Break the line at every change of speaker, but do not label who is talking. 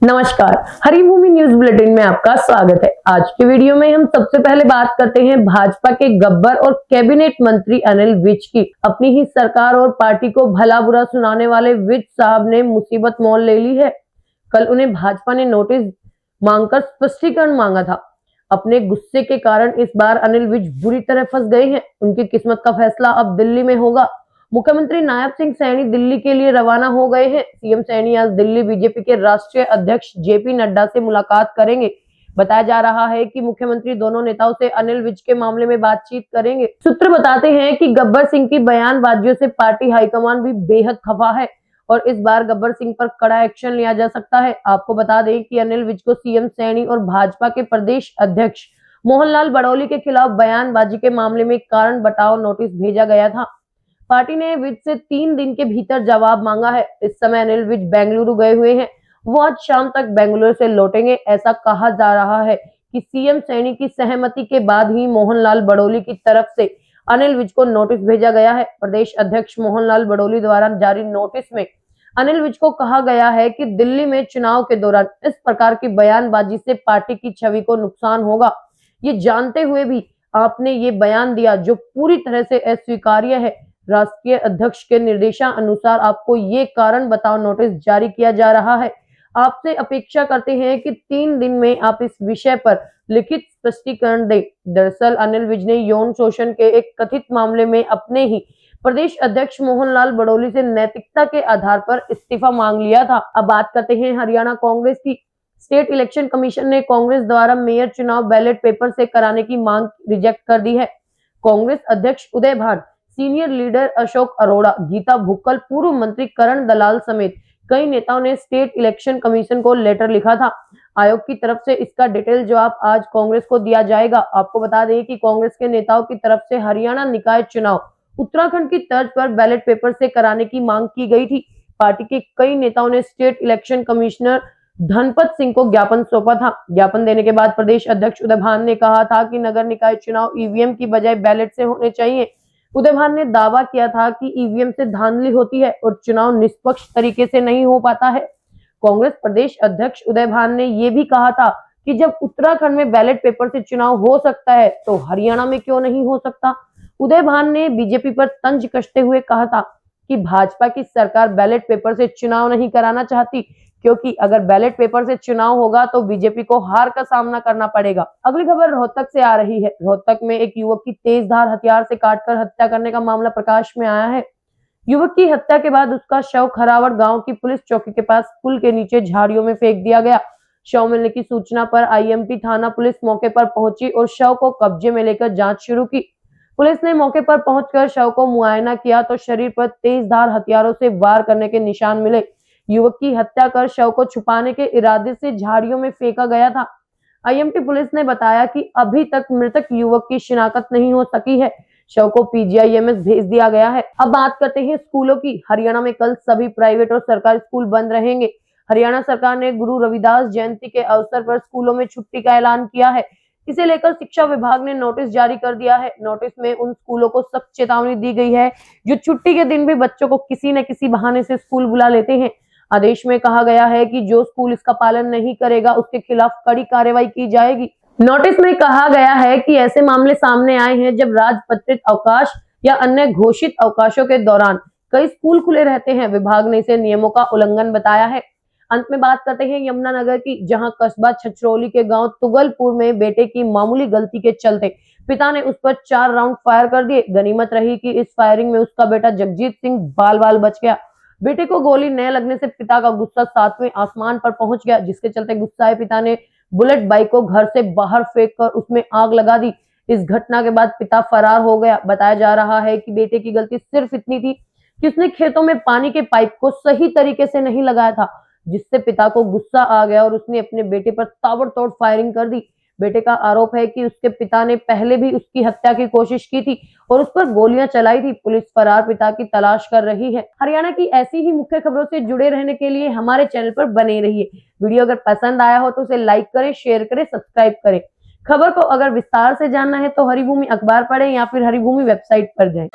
नमस्कार, Haribhoomi news bulletin में आपका स्वागत है। आज के वीडियो में हम सबसे पहले बात करते हैं भाजपा के गब्बर और कैबिनेट मंत्री अनिल विज की। अपनी ही सरकार और पार्टी को भला बुरा सुनाने वाले विज साहब ने मुसीबत मोल ले ली है। कल उन्हें भाजपा ने नोटिस मांगकर स्पष्टीकरण मांगा था। अपने गुस्से के कारण इस बार अनिल विज बुरी तरह फंस गए हैं। उनकी किस्मत का फैसला अब दिल्ली में होगा। मुख्यमंत्री नायब सिंह सैनी दिल्ली के लिए रवाना हो गए हैं। सीएम सैनी आज दिल्ली बीजेपी के राष्ट्रीय अध्यक्ष जेपी नड्डा से मुलाकात करेंगे। बताया जा रहा है कि मुख्यमंत्री दोनों नेताओं से अनिल विज के मामले में बातचीत करेंगे। सूत्र बताते हैं कि गब्बर सिंह की बयानबाजियों से पार्टी हाईकमान भी बेहद खफा है और इस बार गब्बर सिंह पर कड़ा एक्शन लिया जा सकता है। आपको बता दें कि अनिल विज को सीएम सैनी और भाजपा के प्रदेश अध्यक्ष मोहनलाल बड़ौली के खिलाफ बयानबाजी के मामले में कारण बताओ नोटिस भेजा गया था। पार्टी ने विज से 3 दिन के भीतर जवाब मांगा है। इस समय अनिल विज बेंगलुरु गए हुए हैं। वो आज शाम तक बेंगलुरु से लौटेंगे। ऐसा कहा जा रहा है कि सीएम सैनी की सहमति के बाद ही मोहनलाल बड़ौली की तरफ से अनिल विज को नोटिस भेजा गया है। प्रदेश अध्यक्ष मोहनलाल बड़ौली द्वारा जारी नोटिस में अनिल विज को कहा गया है कि दिल्ली में चुनाव के दौरान इस प्रकार की बयानबाजी से पार्टी की छवि को नुकसान होगा। ये जानते हुए भी आपने ये बयान दिया जो पूरी तरह से अस्वीकार्य है। राष्ट्रीय अध्यक्ष के निर्देशानुसार आपको ये कारण बताओ नोटिस जारी किया जा रहा है। आपसे अपेक्षा करते हैं कि 3 दिन में आप इस विषय पर लिखित स्पष्टीकरण दें। दरअसल अनिल विज ने यौन शोषण के एक कथित मामले में अपने ही प्रदेश अध्यक्ष मोहनलाल बड़ौली से नैतिकता के आधार पर इस्तीफा मांग लिया था। अब बात करते हैं हरियाणा कांग्रेस की। स्टेट इलेक्शन कमीशन ने कांग्रेस द्वारा मेयर चुनाव बैलेट पेपर से कराने की मांग रिजेक्ट कर दी है। कांग्रेस अध्यक्ष उदय भान, सीनियर लीडर अशोक अरोड़ा, गीता भुक्कल, पूर्व मंत्री करण दलाल समेत कई नेताओं ने स्टेट इलेक्शन कमीशन को लेटर लिखा था। आयोग की तरफ से इसका डिटेल जवाब आज कांग्रेस को दिया जाएगा। आपको बता दें कि कांग्रेस के नेताओं की तरफ से हरियाणा निकाय चुनाव उत्तराखंड की तर्ज पर बैलेट पेपर से कराने की मांग की गई थी। पार्टी के कई नेताओं ने state election commissioner Dhanpat Singh को ज्ञापन सौंपा था। ज्ञापन देने के बाद प्रदेश अध्यक्ष उदय भान ने कहा था कि नगर निकाय चुनाव ईवीएम की बजाय बैलेट से होने चाहिए। उदय भान ने दावा किया था कि ईवीएम से धांधली होती है और चुनाव निष्पक्ष तरीके से नहीं हो पाता है। कांग्रेस प्रदेश अध्यक्ष उदय भान ने यह भी कहा था कि जब उत्तराखंड में बैलेट पेपर से चुनाव हो सकता है तो हरियाणा में क्यों नहीं हो सकता। उदय भान ने बीजेपी पर तंज कसते हुए कहा था कि भाजपा की सरकार बैलेट पेपर से चुनाव नहीं कराना चाहती, क्योंकि अगर बैलेट पेपर से चुनाव होगा तो बीजेपी को हार का सामना करना पड़ेगा। अगली खबर रोहतक से आ रही है। रोहतक में एक युवक की तेजधार हथियार से काटकर हत्या करने का मामला प्रकाश में आया है। युवक की हत्या के बाद उसका शव खरावड़ गांव की पुलिस चौकी के पास पुल के नीचे झाड़ियों में फेंक दिया गया। शव मिलने की सूचना पर आईएमटी थाना पुलिस मौके पर पहुंची और शव को कब्जे में लेकर जांच शुरू की। पुलिस ने मौके पर पहुंचकर शव को मुआयना किया तो शरीर पर तेजधार हथियारों से वार करने के निशान मिले। युवक की हत्या कर शव को छुपाने के इरादे से झाड़ियों में फेंका गया था। आईएमटी पुलिस ने बताया कि अभी तक मृतक युवक की शिनाख्त नहीं हो सकी है। शव को पीजीआईएमएस भेज दिया गया है। अब बात करते हैं स्कूलों की। हरियाणा में कल सभी प्राइवेट और सरकारी स्कूल बंद रहेंगे। हरियाणा सरकार ने गुरु रविदास जयंती के अवसर पर स्कूलों में छुट्टी का ऐलान किया है। इसे लेकर शिक्षा विभाग ने नोटिस जारी कर दिया है। नोटिस में उन स्कूलों को सख्त चेतावनी दी गई है जो छुट्टी के दिन भी बच्चों को किसी न किसी बहाने से स्कूल बुला लेते हैं। आदेश में कहा गया है कि जो स्कूल इसका पालन नहीं करेगा उसके खिलाफ कड़ी कार्रवाई की जाएगी। नोटिस में कहा गया है कि ऐसे मामले सामने आए हैं जब राजपत्रित अवकाश या अन्य घोषित अवकाशों के दौरान कई स्कूल खुले रहते हैं। विभाग ने इसे नियमों का उल्लंघन बताया है। अंत में बात करते हैं यमुनानगर की, जहां कस्बा छछरौली के गांव तुगलपुर में बेटे की मामूली गलती के चलते पिता ने उस पर 4 राउंड फायर कर दिए। गनीमत रही कि इस फायरिंग में उसका बेटा जगजीत सिंह बाल बाल बच गया। बेटे को गोली न लगने से पिता का गुस्सा 7वें आसमान पर पहुंच गया, जिसके चलते गुस्साए पिता ने बुलेट बाइक को घर से बाहर फेंककर उसमें आग लगा दी। इस घटना के बाद पिता फरार हो गया। बताया जा रहा है कि बेटे की गलती सिर्फ इतनी थी कि उसने खेतों में पानी के पाइप को सही तरीके से नहीं लगाया था, जिससे पिता को गुस्सा आ गया और उसने अपने बेटे पर ताबड़तोड़ फायरिंग कर दी। बेटे का आरोप है कि उसके पिता ने पहले भी उसकी हत्या की कोशिश की थी और उस पर गोलियां चलाई थी। पुलिस फरार पिता की तलाश कर रही है। हरियाणा की ऐसी ही मुख्य खबरों से जुड़े रहने के लिए हमारे चैनल पर बने रहिए। वीडियो अगर पसंद आया हो तो उसे लाइक करें, शेयर करें, सब्सक्राइब करें। खबर को अगर विस्तार से जानना है तो हरिभूमि अखबार पढ़ें या फिर हरिभूमि वेबसाइट पर जाएं।